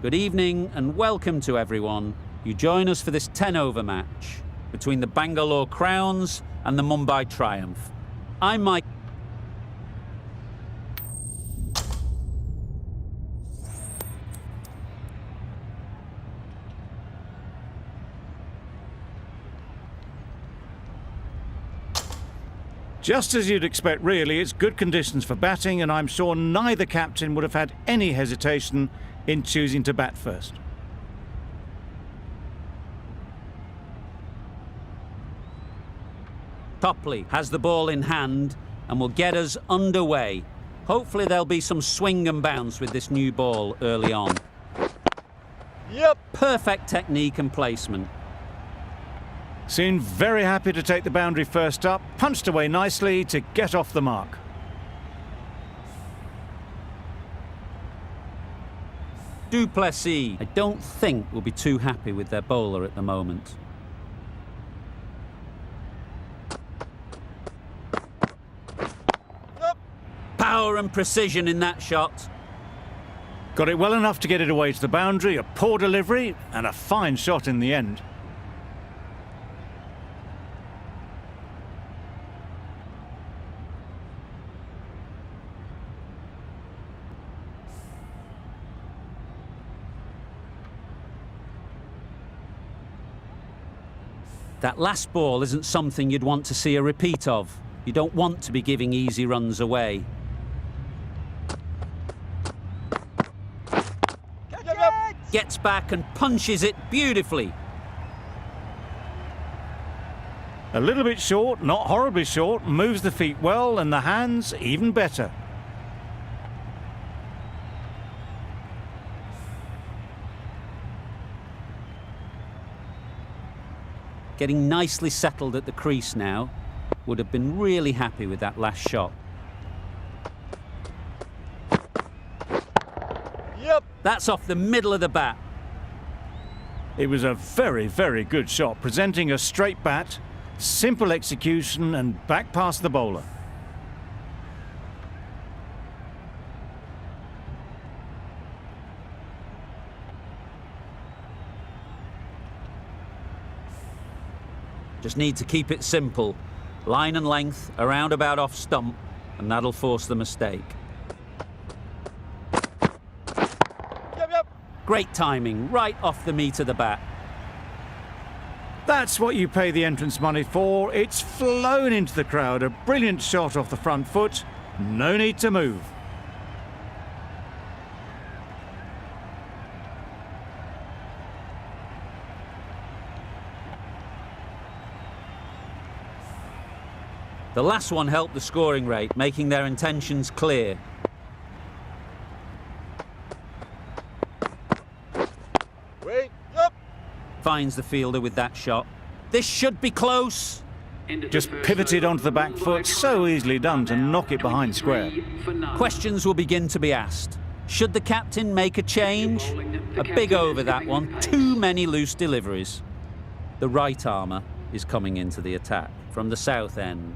Good evening and welcome to everyone. You join us for this 10-over match between the Bangalore Crowns and the Mumbai Triumph. I'm Mike. Just as you'd expect, really. It's good conditions for batting, and I'm sure neither captain would have had any hesitation in choosing to bat first. Topley has the ball in hand and will get us underway. Hopefully there'll be some swing and bounce with this new ball early on. Yep. Perfect technique and placement. Seemed very happy to take the boundary first up, punched away nicely to get off the mark. Du Plessis, I don't think will be too happy with their bowler at the moment. Yep. Power and precision in that shot. Got it well enough to get it away to the boundary, a poor delivery and a fine shot in the end. That last ball isn't something you'd want to see a repeat of. You don't want to be giving easy runs away. Gets back and punches it beautifully. A little bit short, not horribly short, moves the feet well and the hands even better. Getting nicely settled at the crease now. Would have been really happy with that last shot. Yep. That's off the middle of the bat. It was a very, very good shot, presenting a straight bat, simple execution and back past the bowler. Just need to keep it simple. Line and length, around about off stump, and that'll force the mistake. Yep. Great timing, right off the meat of the bat. That's what you pay the entrance money for. It's flown into the crowd. A brilliant shot off the front foot. No need to move. The last one helped the scoring rate, making their intentions clear. Wait. Yep. Finds the fielder with that shot. This should be close. Just pivoted onto the back foot. So easily done to knock it behind square. Questions will begin to be asked. Should the captain make a change? A big over that one. Too many loose deliveries. The right armour is coming into the attack from the south end.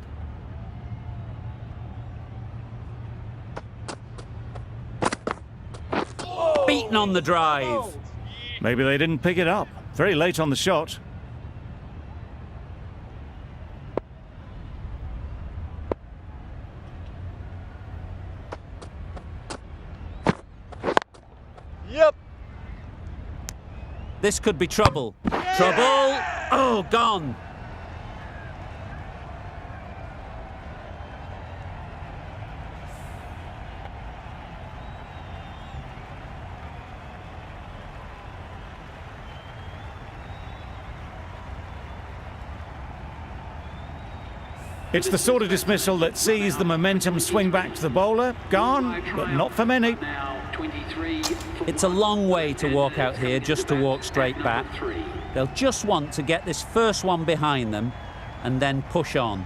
Beaten on the drive. Maybe they didn't pick it up. Very late on the shot. Yep. This could be trouble. Trouble! Oh, gone. It's the sort of dismissal that sees the momentum swing back to the bowler. Gone, but not for many. It's a long way to walk out here just to walk straight back. They'll just want to get this first one behind them and then push on.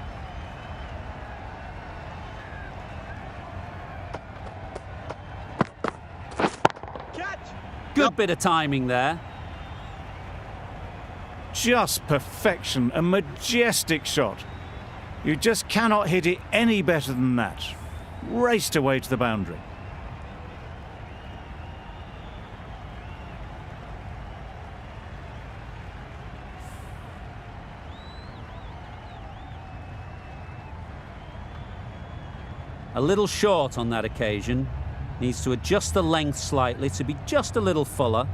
Good bit of timing there. Just perfection, a majestic shot. You just cannot hit it any better than that. Raced away to the boundary. A little short on that occasion. Needs to adjust the length slightly to be just a little fuller.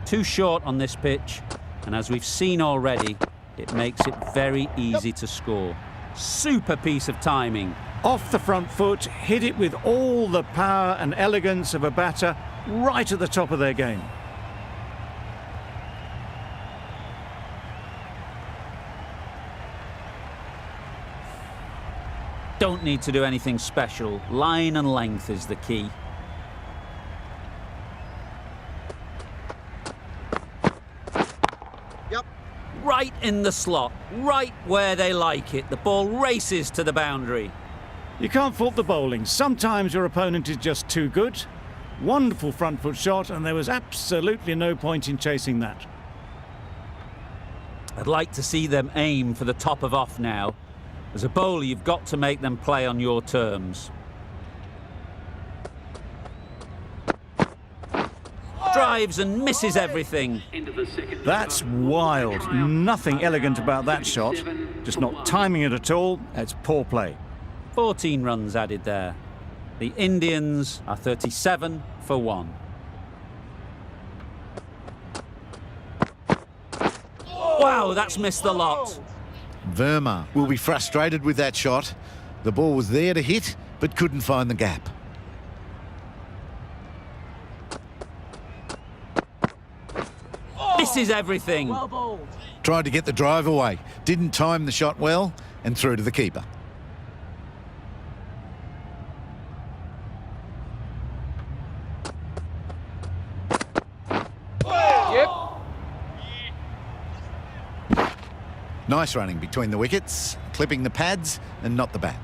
Too short on this pitch, and as we've seen already, it makes it very easy to score. Super piece of timing. Off the front foot, hit it with all the power and elegance of a batter right at the top of their game. Don't need to do anything special. Line and length is the key. Yep. Right in the slot, right where they like it. The ball races to the boundary. You can't fault the bowling. Sometimes your opponent is just too good. Wonderful front foot shot, and there was absolutely no point in chasing that. I'd like to see them aim for the top of off now. As a bowler, you've got to make them play on your terms. Drives and misses everything. That's wild. Nothing elegant about that shot. Just not timing it at all. It's poor play. 14 runs added there. The Indians are 37 for 1. Wow, that's missed the lot. Verma will be frustrated with that shot. The ball was there to hit, but couldn't find the gap. This is everything. Tried to get the drive away, didn't time the shot well, and threw to the keeper. Nice running between the wickets, clipping the pads and not the bat.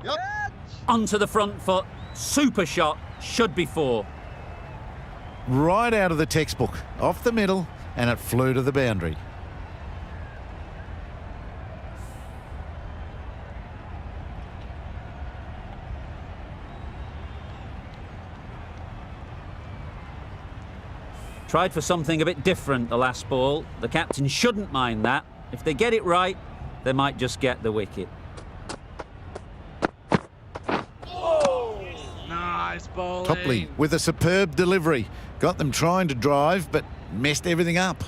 Yep. Onto the front foot. Super shot. Should be 4. Right out of the textbook, off the middle, and it flew to the boundary. Tried for something a bit different the last ball. The captain shouldn't mind that. If they get it right, they might just get the wicket. Nice bowling. Topley with a superb delivery. Got them trying to drive, but messed everything up.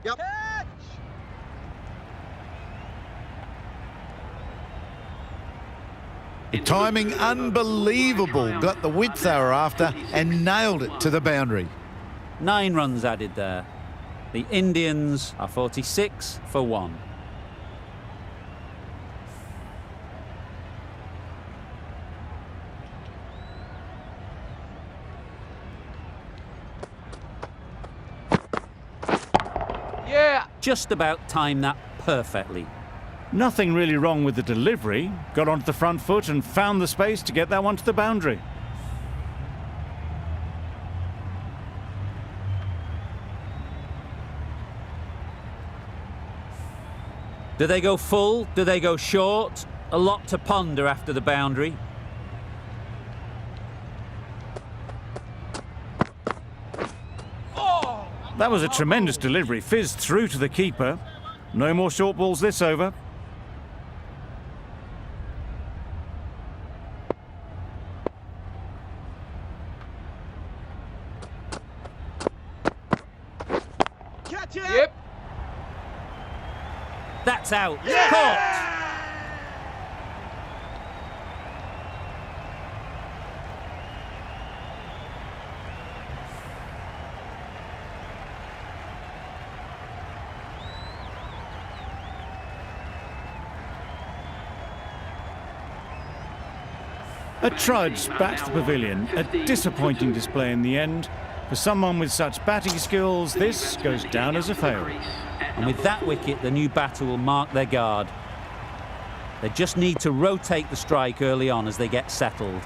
Yep. Timing unbelievable. Got the width they were after and nailed it to the boundary. 9 runs added there. The Indians are 46 for 1. Yeah. Just about timed that perfectly. Nothing really wrong with the delivery. Got onto the front foot and found the space to get that one to the boundary. Do they go full? Do they go short? A lot to ponder after the boundary. That was a tremendous delivery. Fizzed through to the keeper. No more short balls this over. Catch it. Yep. That's out. Yeah! Caught. A trudge back to the pavilion. A disappointing display in the end. For someone with such batting skills, this goes down as a fail. And with that wicket, the new batter will mark their guard. They just need to rotate the strike early on as they get settled.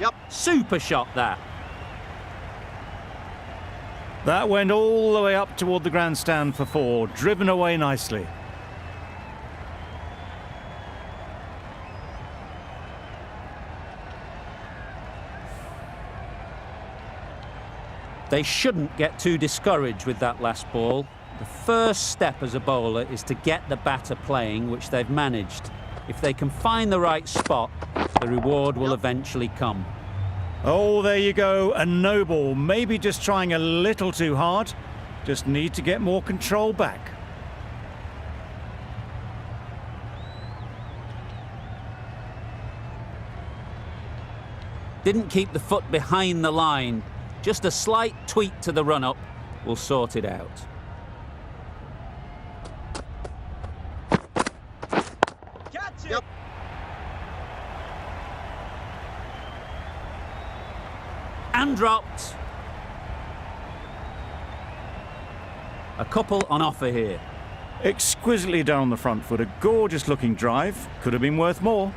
Yep. Super shot that. That went all the way up toward the grandstand for 4, driven away nicely. They shouldn't get too discouraged with that last ball. The first step as a bowler is to get the batter playing, which they've managed. If they can find the right spot, the reward will eventually come. Oh, there you go, a no ball. Maybe just trying a little too hard. Just need to get more control back. Didn't keep the foot behind the line. Just a slight tweak to the run-up will sort it out. Catch it. And dropped. A couple on offer here. Exquisitely done on the front foot. A gorgeous looking drive. Could have been worth more.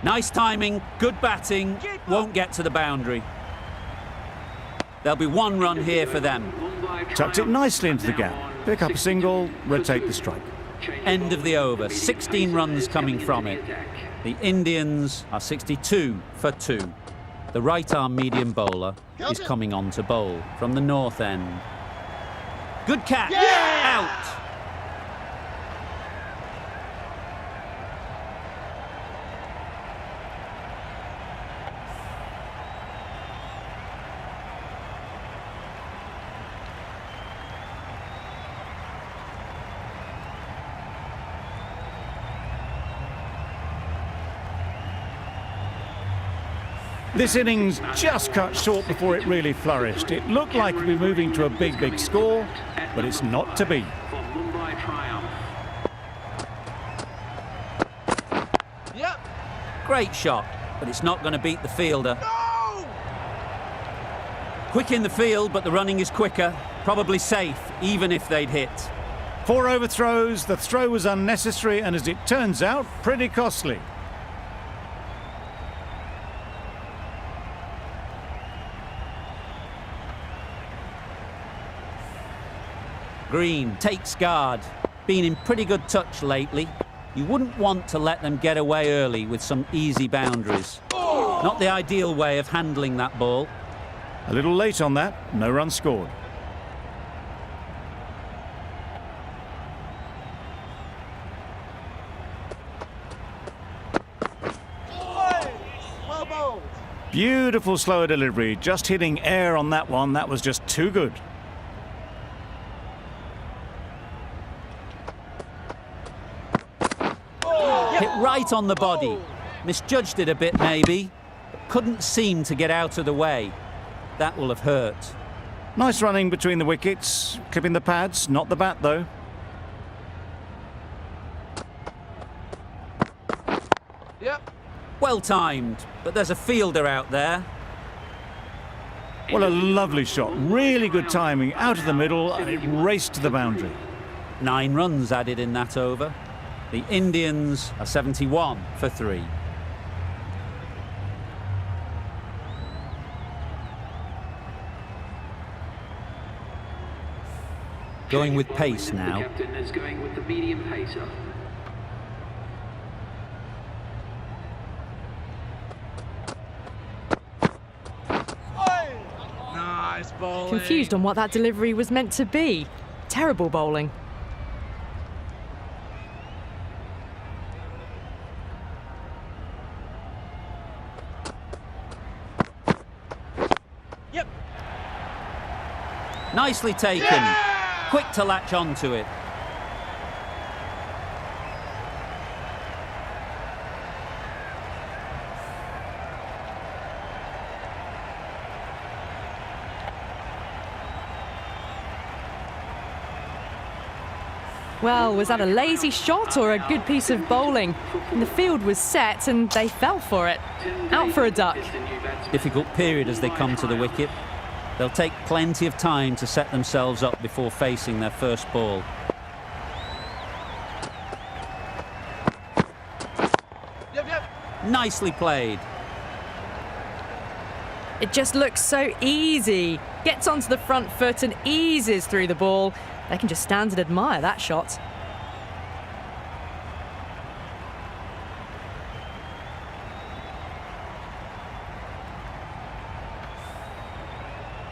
Nice timing, good batting, won't get to the boundary. There'll be one run here for them. Tucked it nicely into the gap. Pick up a single, rotate the strike. End of the over, 16 runs coming from it. The Indians are 62 for 2. The right-arm medium bowler is coming on to bowl from the north end. Good catch, out! This innings just cut short before it really flourished. It looked like we'd be moving to a big score, but it's not to be. Yep. Great shot, but it's not going to beat the fielder. No! Quick in the field, but the running is quicker. Probably safe, even if they'd hit. 4 overthrows, the throw was unnecessary and, as it turns out, pretty costly. Green takes guard. Been in pretty good touch lately. You wouldn't want to let them get away early with some easy boundaries. Not the ideal way of handling that ball. A little late on that, no run scored. Well bowled. Beautiful slower delivery, just hitting air on that one. That was just too good. Hit right on the body. Misjudged it a bit maybe, but couldn't seem to get out of the way. That will have hurt. Nice running between the wickets, clipping the pads, not the bat though. Yep. Well timed, but there's a fielder out there. What a lovely shot, really good timing, out of the middle, and it raced to the boundary. 9 runs added in that over. The Indians are 71 for 3. Going with pace now. The captain is going with the medium pacer. Nice bowling. Confused on what that delivery was meant to be. Terrible bowling. Yep. Nicely taken. Quick to latch onto it. Well, was that a lazy shot or a good piece of bowling? And the field was set and they fell for it. Out for a duck. Difficult period as they come to the wicket. They'll take plenty of time to set themselves up before facing their first ball. Yep. Nicely played. It just looks so easy. Gets onto the front foot and eases through the ball. They can just stand and admire that shot.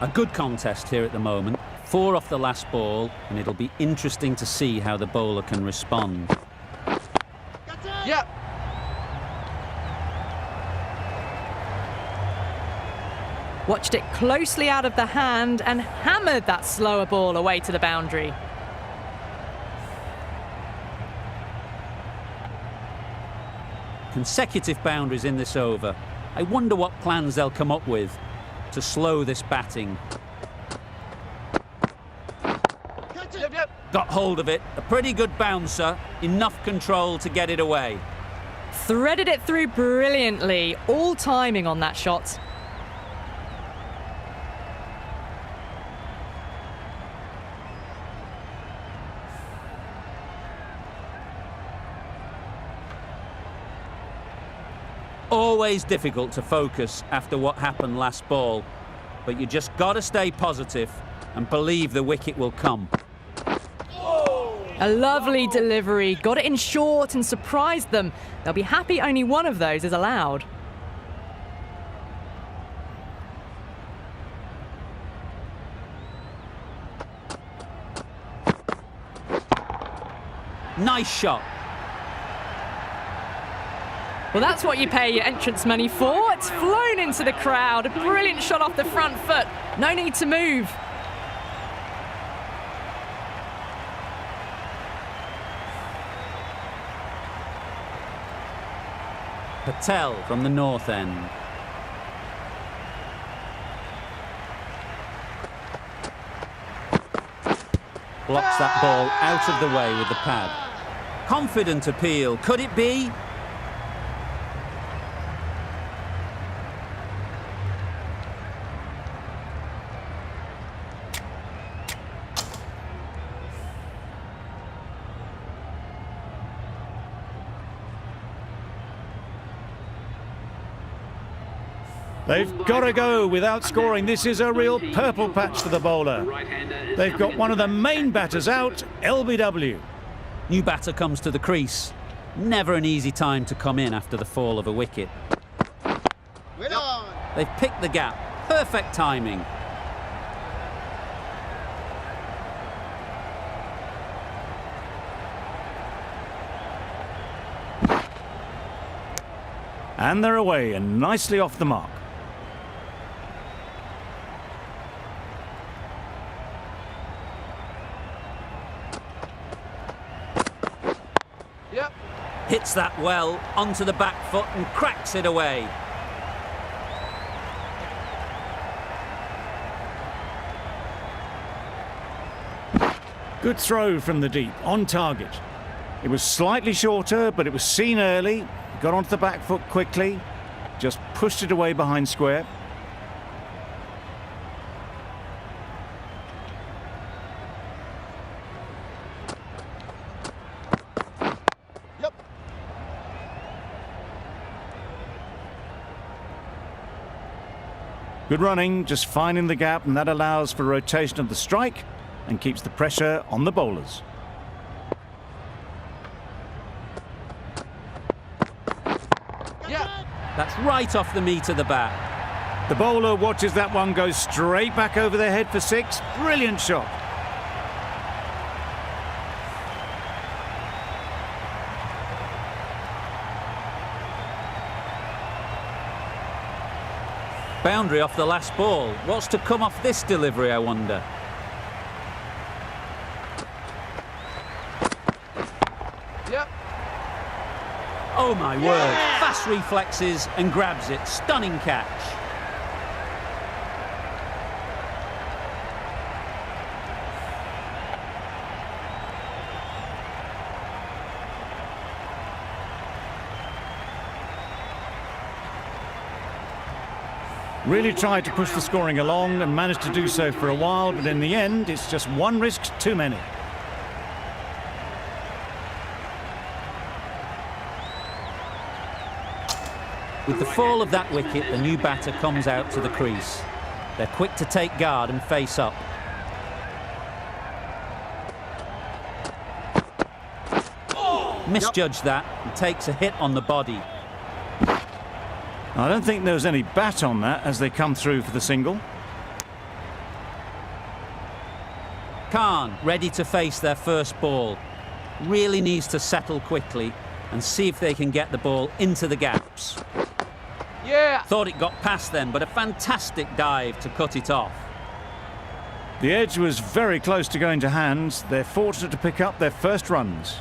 A good contest here at the moment. 4 off the last ball, and it'll be interesting to see how the bowler can respond. Yep. Watched it closely out of the hand and hammered that slower ball away to the boundary. Consecutive boundaries in this over. I wonder what plans they'll come up with to slow this batting. Yep, yep. Got hold of it. A pretty good bouncer. Enough control to get it away. Threaded it through brilliantly. All timing on that shot. Always difficult to focus after what happened last ball, but you just got to stay positive and believe the wicket will come. A lovely delivery. Got it in short and surprised them. They'll be happy only one of those is allowed. Nice shot. Well, that's what you pay your entrance money for. It's flown into the crowd. A brilliant shot off the front foot. No need to move. Patel from the north end. Blocks that ball out of the way with the pad. Confident appeal. Could it be? They've got to go without scoring. This is a real purple patch for the bowler. They've got one of the main batters out, LBW. New batter comes to the crease. Never an easy time to come in after the fall of a wicket. They've picked the gap. Perfect timing. And they're away and nicely off the mark. Yep. Hits that well onto the back foot and cracks it away. Good throw from the deep, on target. It was slightly shorter, but it was seen early. Got onto the back foot quickly, just pushed it away behind square. Yep. Good running, just finding the gap, and that allows for rotation of the strike and keeps the pressure on the bowlers. That's right off the meat of the bat. The bowler watches that one go straight back over their head for 6. Brilliant shot. Boundary off the last ball. What's to come off this delivery, I wonder? Yep. Oh my word. Fast reflexes and grabs it. Stunning catch. Really tried to push the scoring along and managed to do so for a while, but in the end, it's just one risk too many. With the fall of that wicket, the new batter comes out to the crease. They're quick to take guard and face up. Misjudged that and takes a hit on the body. I don't think there was any bat on that as they come through for the single. Khan ready to face their first ball. Really needs to settle quickly and see if they can get the ball into the gaps. Yeah. Thought it got past them, but a fantastic dive to cut it off. The edge was very close to going to hands. They're fortunate to pick up their first runs.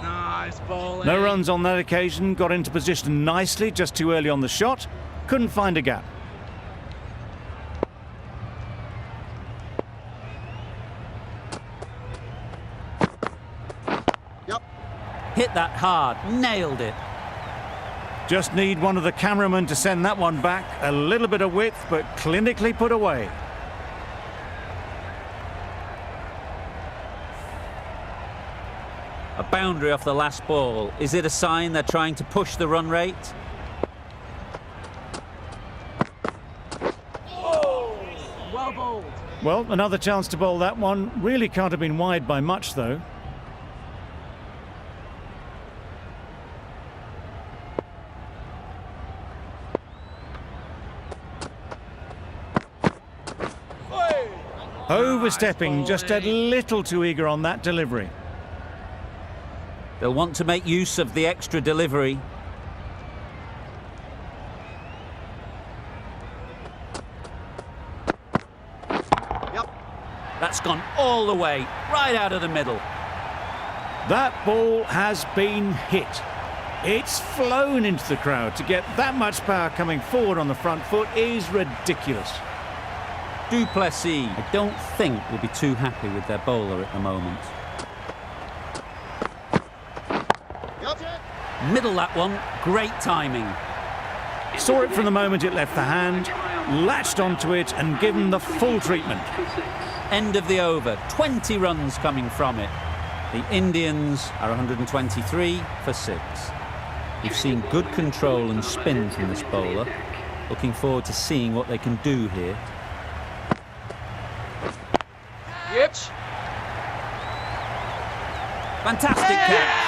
Nice bowling. No runs on that occasion. Got into position nicely, just too early on the shot. Couldn't find a gap. Yep. Hit that hard, nailed it. Just need one of the cameramen to send that one back. A little bit of width, but clinically put away. A boundary off the last ball. Is it a sign they're trying to push the run rate? Well bowled. Well, another chance to bowl that one. Really can't have been wide by much, though. Overstepping, just a little too eager on that delivery. They'll want to make use of the extra delivery. Yep. That's gone all the way, right out of the middle. That ball has been hit. It's flown into the crowd. To get that much power coming forward on the front foot is ridiculous. Duplessis, I don't think, will be too happy with their bowler at the moment. Middle that one, great timing. Saw it from the moment it left the hand, latched onto it and given the full treatment. End of the over, 20 runs coming from it. The Indians are 123 for 6. We've seen good control and spin from this bowler. Looking forward to seeing what they can do here. Yep. Fantastic catch.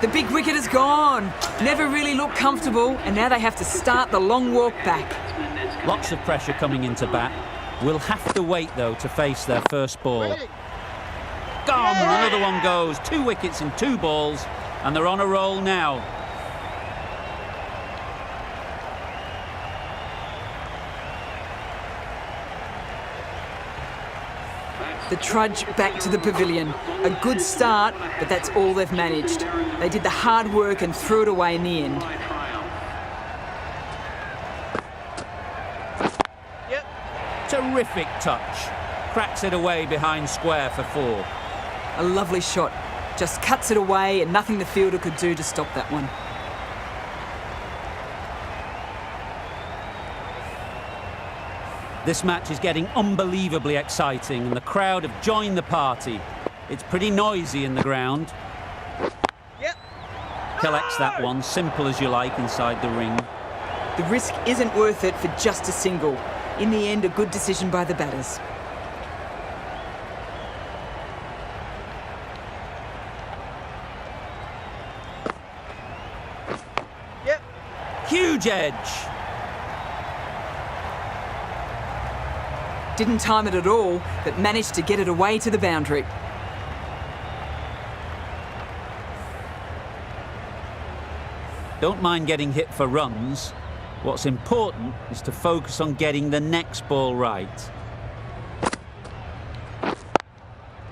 The big wicket is gone. Never really looked comfortable, and now they have to start the long walk back. Lots of pressure coming into bat. We'll have to wait, though, to face their first ball. Gone! Another one goes. 2 wickets in 2 balls, and they're on a roll now. The trudge back to the pavilion. A good start, but that's all they've managed. They did the hard work and threw it away in the end. Yep. Terrific touch. Cracks it away behind square for 4. A lovely shot. Just cuts it away and nothing the fielder could do to stop that one. This match is getting unbelievably exciting and the crowd have joined the party. It's pretty noisy in the ground. Yep. Collects that one, simple as you like, inside the ring. The risk isn't worth it for just a single. In the end, a good decision by the batters. Yep. Huge edge. Didn't time it at all, but managed to get it away to the boundary. Don't mind getting hit for runs. What's important is to focus on getting the next ball right.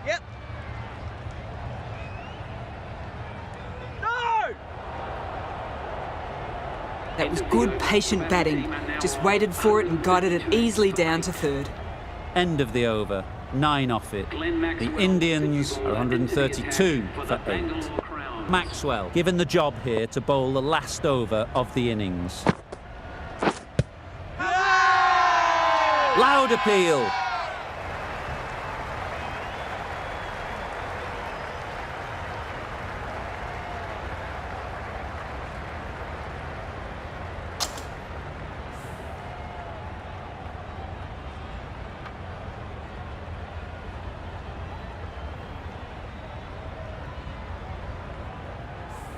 Yep. No! That was good, patient batting. Just waited for it and guided it easily down to third. End of the over, 9 off it. The Indians are 132 for 8. Maxwell given the job here to bowl the last over of the innings. Loud appeal.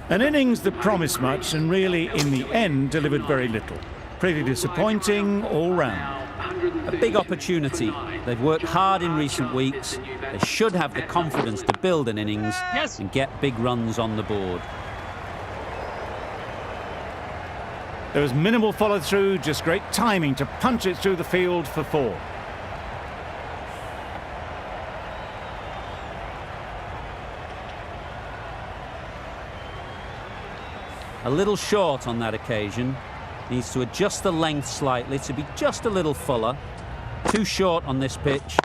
An innings that promised much and really, in the end, delivered very little. Pretty disappointing all round. A big opportunity. They've worked hard in recent weeks. They should have the confidence to build an innings and get big runs on the board. There was minimal follow-through, just great timing to punch it through the field for 4. A little short on that occasion. Needs to adjust the length slightly to be just a little fuller. Too short on this pitch,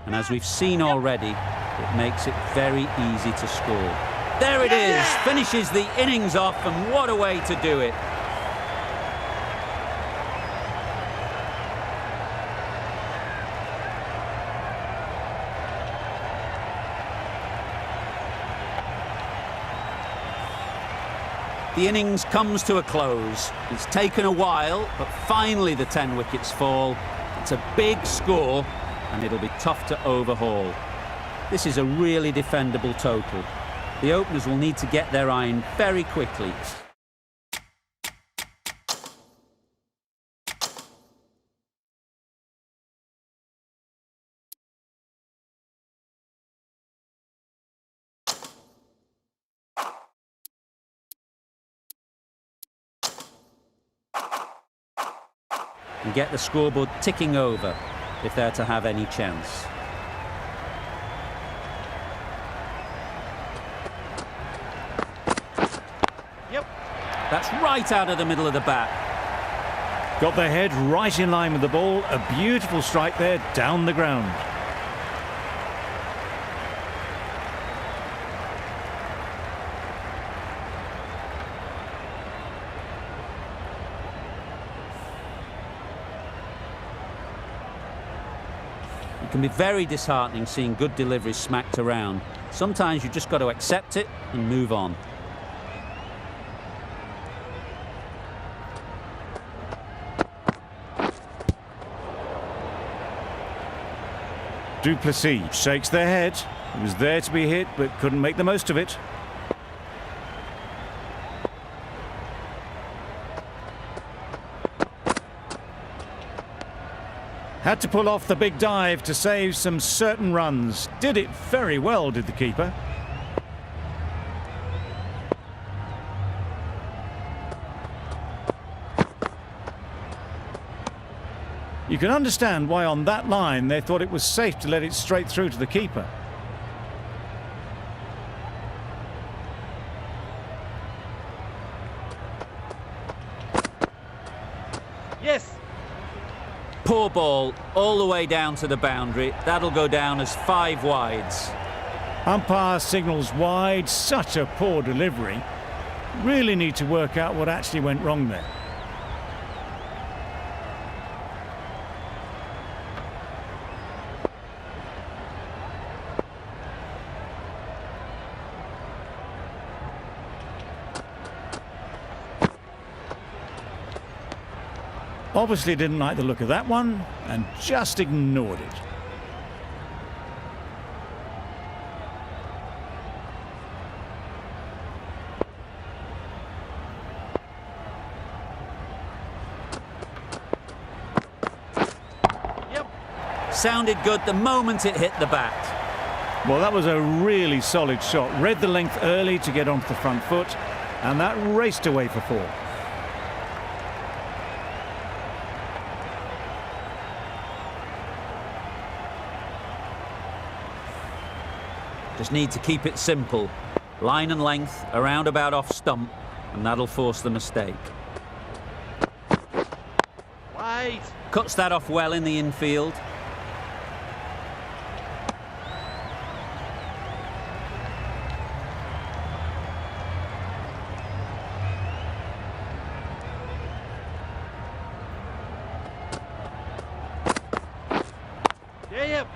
and as we've seen already, it makes it very easy to score. There it is, finishes the innings off, and what a way to do it. The innings comes to a close. It's taken a while, but finally the 10 wickets fall. It's a big score, and it'll be tough to overhaul. This is a really defendable total. The openers will need to get their iron very quickly. And get the scoreboard ticking over if they're to have any chance. Yep. That's right out of the middle of the bat. Got their head right in line with the ball. A beautiful strike there down the ground. It can be very disheartening seeing good deliveries smacked around. Sometimes you just got to accept it and move on. Duplessis shakes their head. It was there to be hit, but couldn't make the most of it. Had to pull off the big dive to save some certain runs. Did it very well, did the keeper. You can understand why on that line they thought it was safe to let it straight through to the keeper. Yes. Poor ball all the way down to the boundary. That'll go down as 5 wides. Umpire signals wide. Such a poor delivery. Really need to work out what actually went wrong there. Obviously didn't like the look of that one and just ignored it. Yep. Sounded good the moment it hit the bat. Well, that was a really solid shot. Read the length early to get onto the front foot, and that raced away for 4. Just need to keep it simple. Line and length, around about off stump, and that'll force the mistake. Wait. Cuts that off well in the infield. Yep.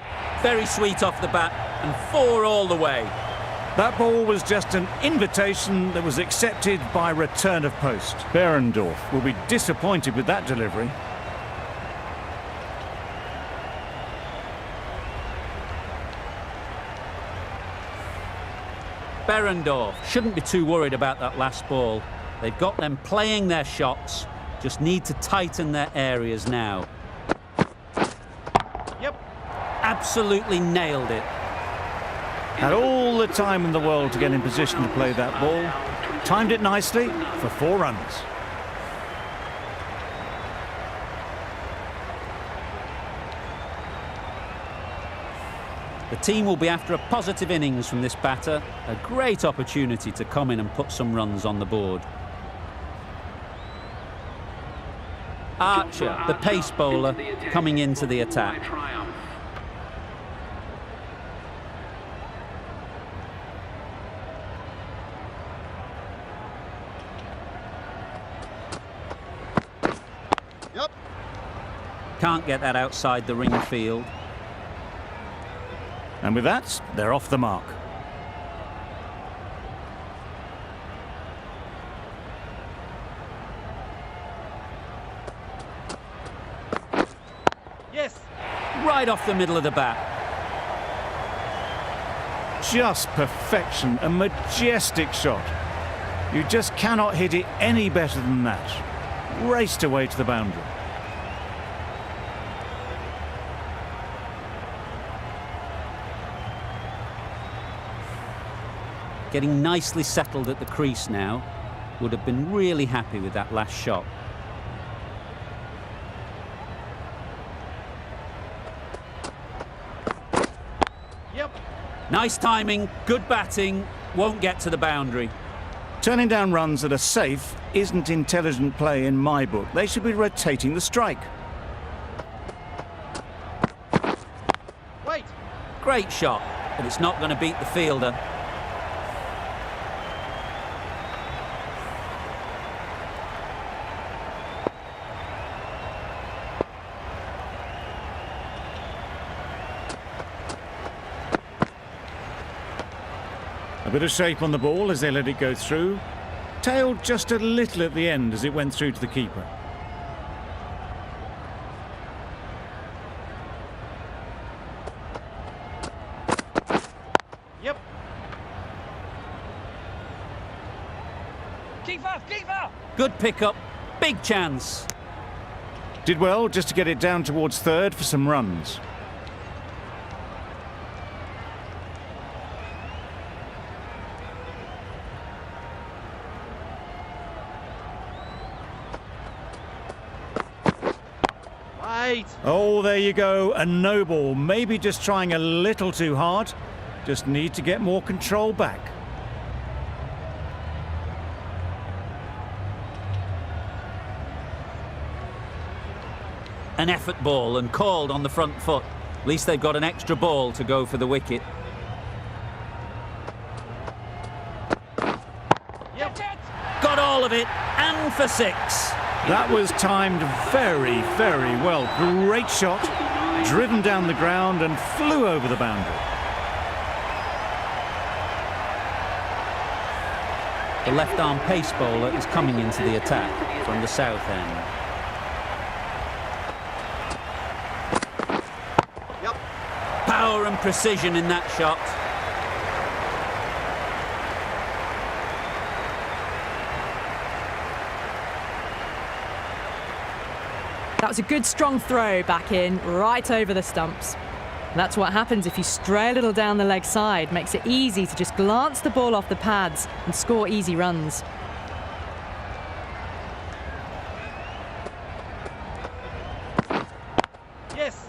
Very sweet off the bat, and 4 all the way. That ball was just an invitation that was accepted by return of post. Behrendorf will be disappointed with that delivery. Behrendorf shouldn't be too worried about that last ball. They've got them playing their shots, just need to tighten their areas now. Yep. Absolutely nailed it. Had all the time in the world to get in position to play that ball. Timed it nicely for 4 runs. The team will be after a positive innings from this batter. A great opportunity to come in and put some runs on the board. Archer, the pace bowler, coming into the attack. Yep. Can't get that outside the ring field. And with that, they're off the mark. Yes. Right off the middle of the bat. Just perfection, a majestic shot. You just cannot hit it any better than that. Raced away to the boundary. Getting nicely settled at the crease now. Would have been really happy with that last shot. Yep. Nice timing, good batting, won't get to the boundary. Turning down runs that are safe isn't intelligent play in my book. They should be rotating the strike. Wait. Great shot, but it's not going to beat the fielder. A bit of shape on the ball as they let it go through. Tailed just a little at the end as it went through to the keeper. Yep. Keeper. Good pickup, big chance. Did well just to get it down towards third for some runs. Wait. Oh, there you go, a no ball. Maybe just trying a little too hard. Just need to get more control back. An effort ball and called on the front foot. At least they've got an extra ball to go for the wicket. Yep. Got all of it, and for 6. That was timed very, very well. Great shot, driven down the ground and flew over the boundary. The left-arm pace bowler is coming into the attack from the south end. Yep. Power and precision in that shot. That was a good strong throw back in, right over the stumps. That's what happens if you stray a little down the leg side. Makes it easy to just glance the ball off the pads and score easy runs. Yes.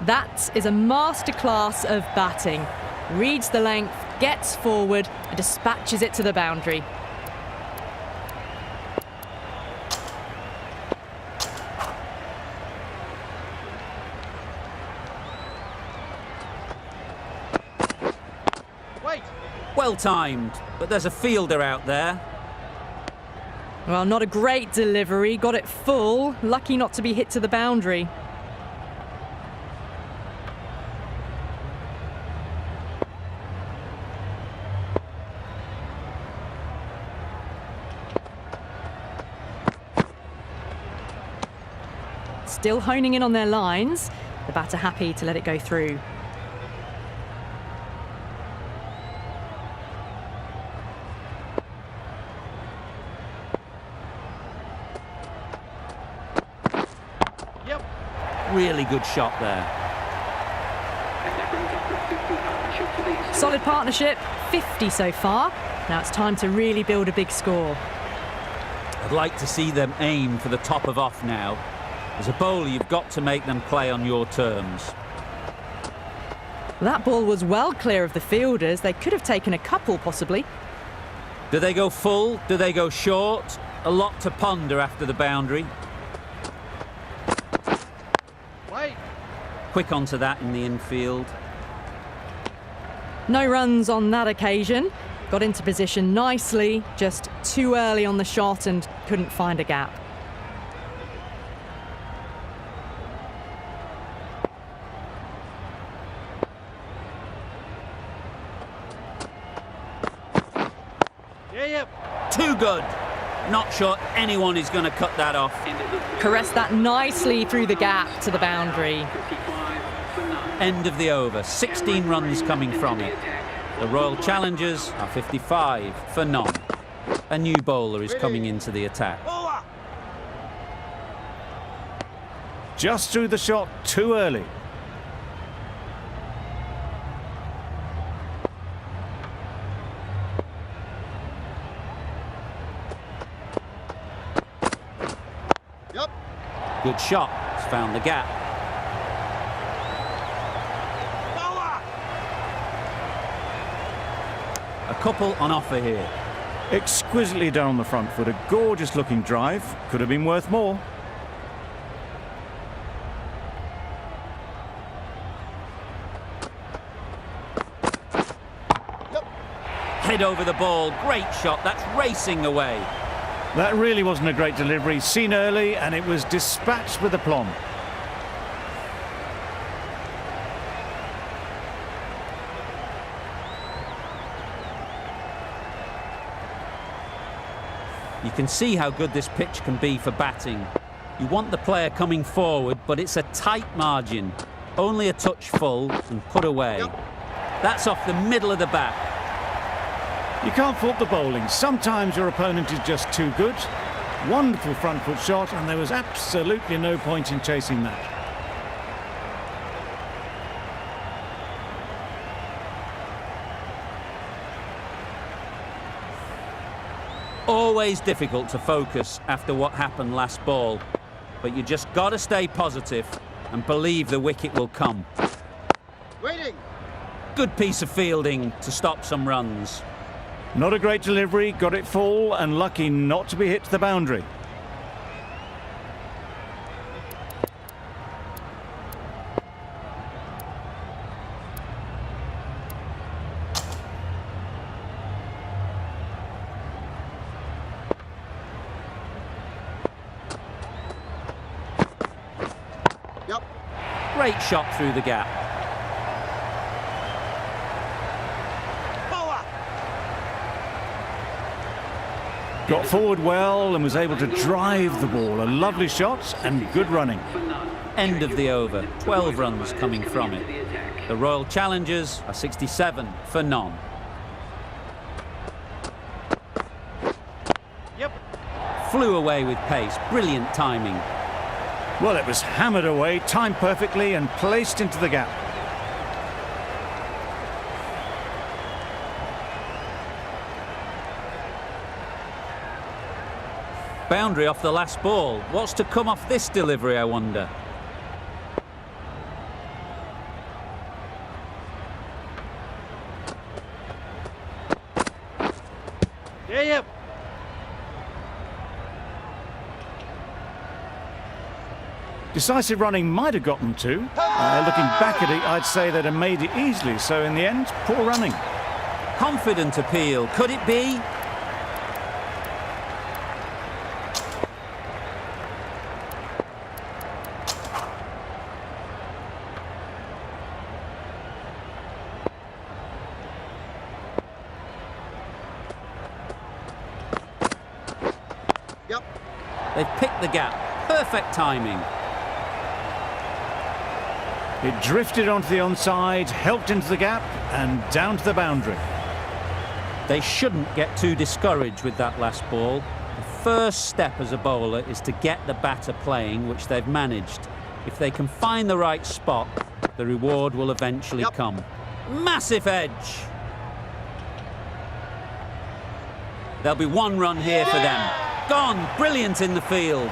That is a masterclass of batting. Reads the length, gets forward and dispatches it to the boundary. Wait. Well timed, but there's a fielder out there. Well, not a great delivery. Got it full. Lucky not to be hit to the boundary. Still honing in on their lines. The batter happy to let it go through. Yep. Really good shot there. Solid partnership, 50 so far. Now it's time to really build a big score. I'd like to see them aim for the top of off now. As a bowler, you've got to make them play on your terms. That ball was well clear of the fielders. They could have taken a couple, possibly. Do they go full? Do they go short? A lot to ponder after the boundary. Wait. Quick onto that in the infield. No runs on that occasion. Got into position nicely, just too early on the shot and couldn't find a gap. Too good. Not sure anyone is going to cut that off. Caressed that nicely through the gap to the boundary. End of the over. 16 runs coming from it. The Royal Challengers are 55 for none. A new bowler is coming into the attack. Just threw the shot too early. Good shot. It's found the gap. A couple on offer here. Exquisitely done on the front foot. A gorgeous looking drive. Could have been worth more. Head over the ball. Great shot. That's racing away. That really wasn't a great delivery. Seen early and it was dispatched with aplomb. You can see how good this pitch can be for batting. You want the player coming forward, but it's a tight margin. Only a touch full and put away. That's off the middle of the bat. You can't fault the bowling. Sometimes your opponent is just too good. Wonderful front foot shot, and there was absolutely no point in chasing that. Always difficult to focus after what happened last ball, but you just got to stay positive and believe the wicket will come. Waiting. Good piece of fielding to stop some runs. Not a great delivery, got it full and lucky not to be hit to the boundary. Great shot through the gap. Got forward well and was able to drive the ball. A lovely shot and good running. End of the over. 12 runs coming from it. The Royal Challengers are 67 for none. Yep. Flew away with pace. Brilliant timing. Well, it was hammered away, timed perfectly and placed into the gap. Boundary off the last ball. What's to come off this delivery, I wonder? Yep. Decisive running might have gotten to. Looking back at it, I'd say they'd have made it easily. So in the end, poor running. Confident appeal. Could it be? Yep. They've picked the gap. Perfect timing. It drifted onto the onside, helped into the gap, and down to the boundary. They shouldn't get too discouraged with that last ball. The first step as a bowler is to get the batter playing, which they've managed. If they can find the right spot, the reward will eventually come. Massive edge! There'll be one run here for them. Gone! Brilliant in the field.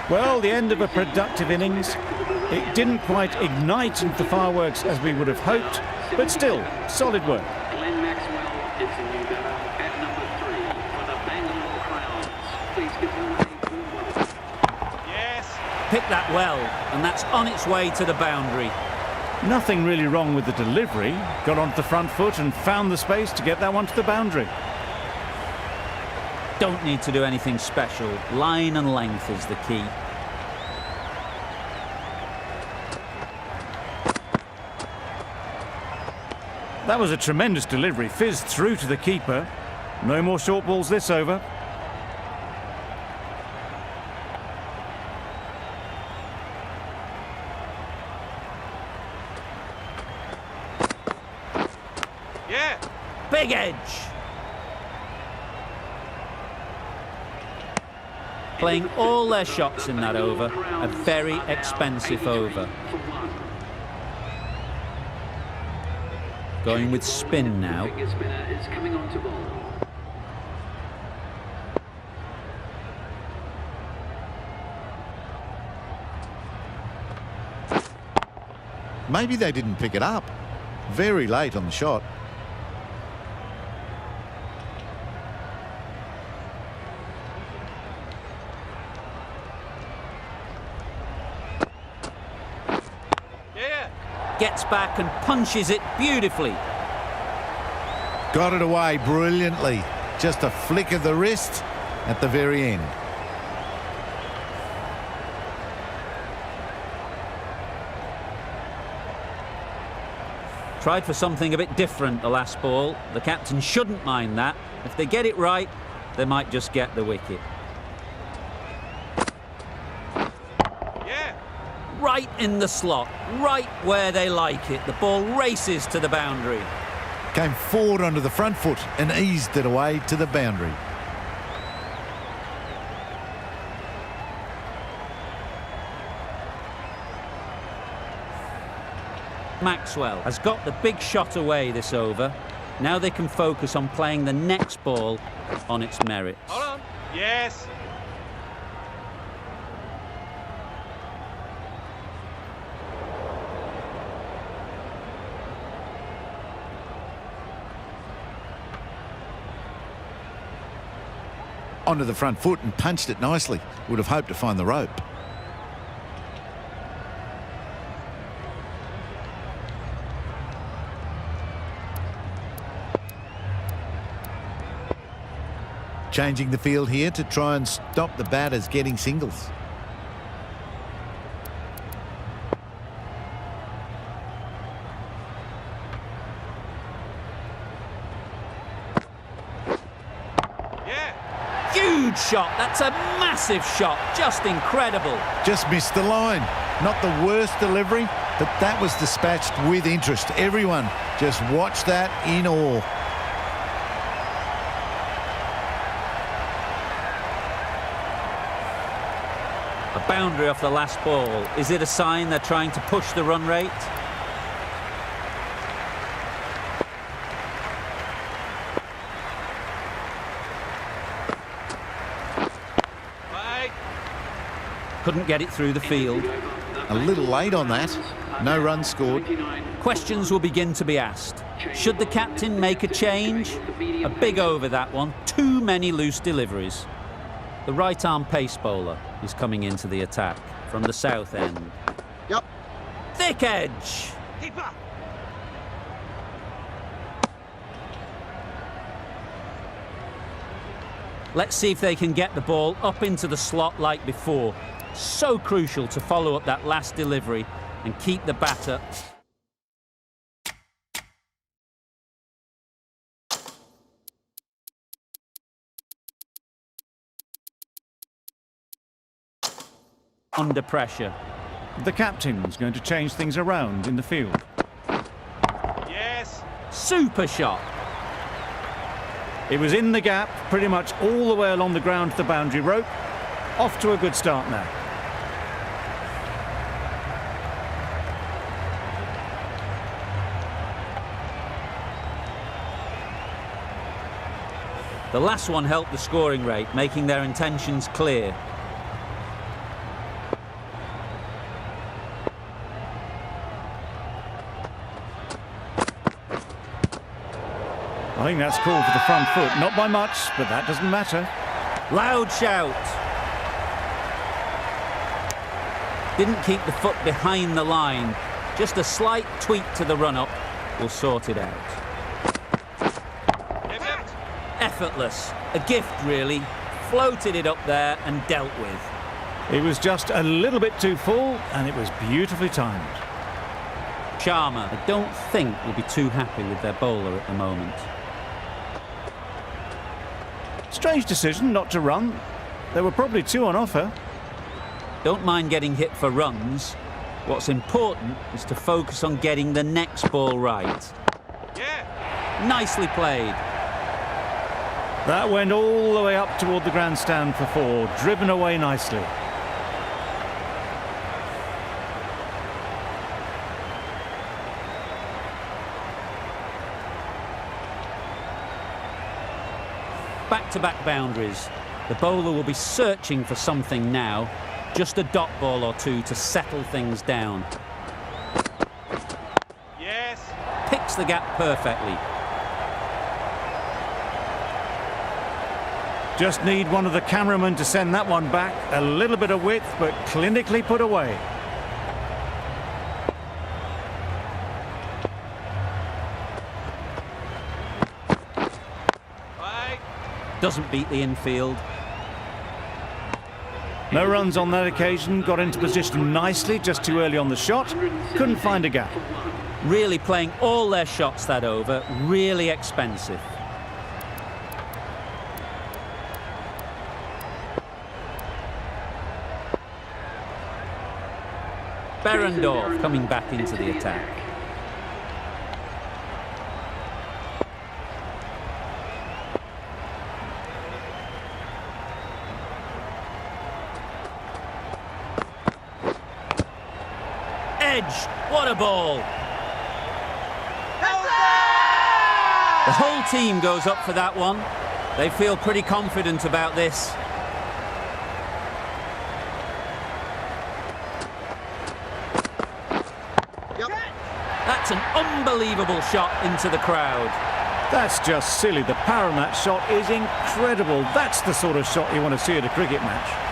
Well, the end of a productive innings. It didn't quite ignite into the fireworks as we would have hoped, but still, solid work. Glenn Maxwell is the new batter at number 3 for the Bangalore Crowns. Please give them a warm welcome. Yes. Picked that well, and that's on its way to the boundary. Nothing really wrong with the delivery. Got onto the front foot and found the space to get that one to the boundary. Don't need to do anything special. Line and length is the key. That was a tremendous delivery. Fizzed through to the keeper. No more short balls this over. Yeah. Big edge! Playing all their shots in that over. A very expensive over. Going with spin now. Finger spinner is coming on to bowl. Maybe they didn't pick it up. Very late on the shot. Yeah. Gets back and punches it beautifully. Got it away brilliantly. Just a flick of the wrist at the very end. Tried for something a bit different the last ball. The captain shouldn't mind that. If they get it right, they might just get the wicket. Yeah. Right in the slot, right where they like it. The ball races to the boundary. Came forward onto the front foot and eased it away to the boundary. Maxwell has got the big shot away this over. Now they can focus on playing the next ball on its merits. Hold on. Yes. Onto the front foot and punched it nicely. Would have hoped to find the rope. Changing the field here to try and stop the batters getting singles. Yeah. Huge shot. That's a massive shot. Just incredible. Just missed the line. Not the worst delivery, but that was dispatched with interest. Everyone just watched that in awe. A boundary off the last ball. Is it a sign they're trying to push the run rate? Right. Couldn't get it through the field. A little late on that. No run scored. Questions will begin to be asked. Should the captain make a change? A big over that one. Too many loose deliveries. The right-arm pace bowler is coming into the attack from the south end. Yep. Thick edge. Keeper. Let's see if they can get the ball up into the slot like before. So crucial to follow up that last delivery and keep the batter. Under pressure. The captain's going to change things around in the field. Yes. Super shot. It was in the gap, pretty much all the way along the ground to the boundary rope. Off to a good start now. The last one helped the scoring rate, making their intentions clear. I think that's called for the front foot. Not by much, but that doesn't matter. Loud shout. Didn't keep the foot behind the line. Just a slight tweak to the run-up will sort it out. Effort. Effortless. A gift, really. Floated it up there and dealt with. It was just a little bit too full, and it was beautifully timed. Sharma, I don't think, will be too happy with their bowler at the moment. Strange decision not to run. There were probably two on offer. Don't mind getting hit for runs. What's important is to focus on getting the next ball right. Yeah. Nicely played. That went all the way up toward the grandstand for four, driven away nicely. Back-to-back boundaries. The bowler will be searching for something now. Just a dot ball or two to settle things down. Yes. Picks the gap perfectly. Just need one of the cameramen to send that one back. A little bit of width, but clinically put away. Right. Doesn't beat the infield. No runs on that occasion, got into position nicely, just too early on the shot. Couldn't find a gap. Really playing all their shots that over. Really expensive. Berendorf coming back into the attack. Edge, what a ball! The whole team goes up for that one. They feel pretty confident about this. That's an unbelievable shot into the crowd. That's just silly. The power on that shot is incredible. That's the sort of shot you want to see at a cricket match.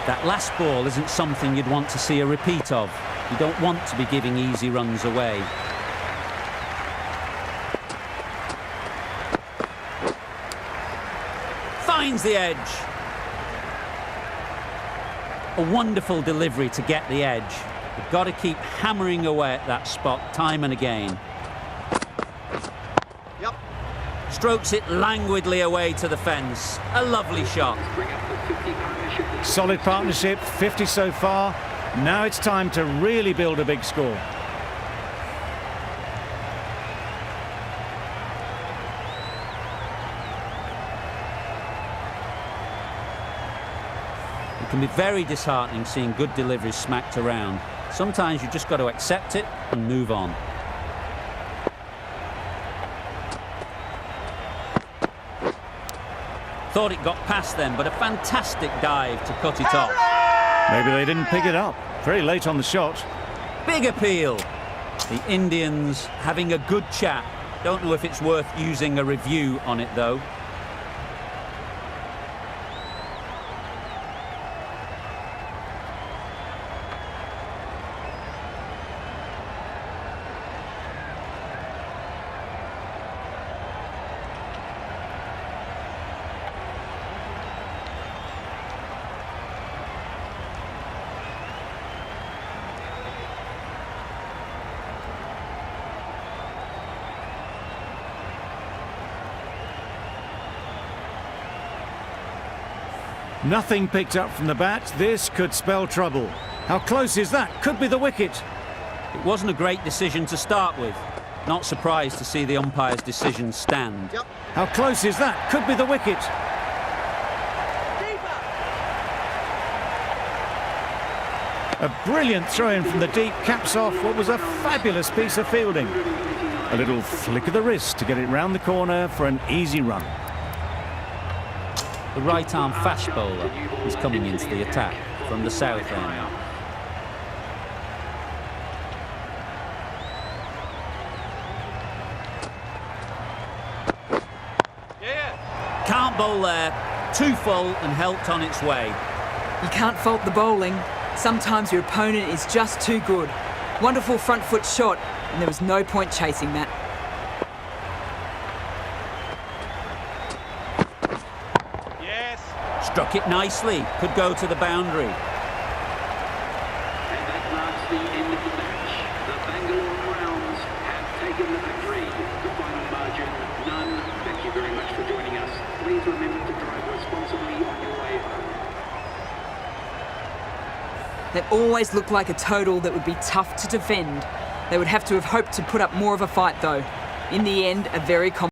That last ball isn't something you'd want to see a repeat of. You don't want to be giving easy runs away. Finds the edge. A wonderful delivery to get the edge. You've got to keep hammering away at that spot time and again. Yep. Strokes it languidly away to the fence. A lovely shot. Solid partnership, 50 so far. Now it's time to really build a big score. It can be very disheartening seeing good deliveries smacked around. Sometimes you just got to accept it and move on. Thought it got past them, but a fantastic dive to cut it off. Maybe they didn't pick it up. Very late on the shot. Big appeal. The Indians having a good chat. Don't know if it's worth using a review on it, though. Nothing picked up from the bat. This could spell trouble. How close is that? Could be the wicket. It wasn't a great decision to start with. Not surprised to see the umpire's decision stand. How close is that? Could be the wicket. A brilliant throw-in from the deep caps off what was a fabulous piece of fielding. A little flick of the wrist to get it round the corner for an easy run. The right-arm fast bowler is coming into the attack from the south end. Yeah. Can't bowl there. Too full and helped on its way. You can't fault the bowling. Sometimes your opponent is just too good. Wonderful front foot shot, and there was no point chasing that. Yes. Struck it nicely. Could go to the boundary. And that marks the end of the match. The Bangalore Crowns have taken the victory. The final margin, none. Thank you very much for joining us. Please remember to drive responsibly on your way home. That always looked like a total that would be tough to defend. They would have to have hoped to put up more of a fight, though. In the end, a very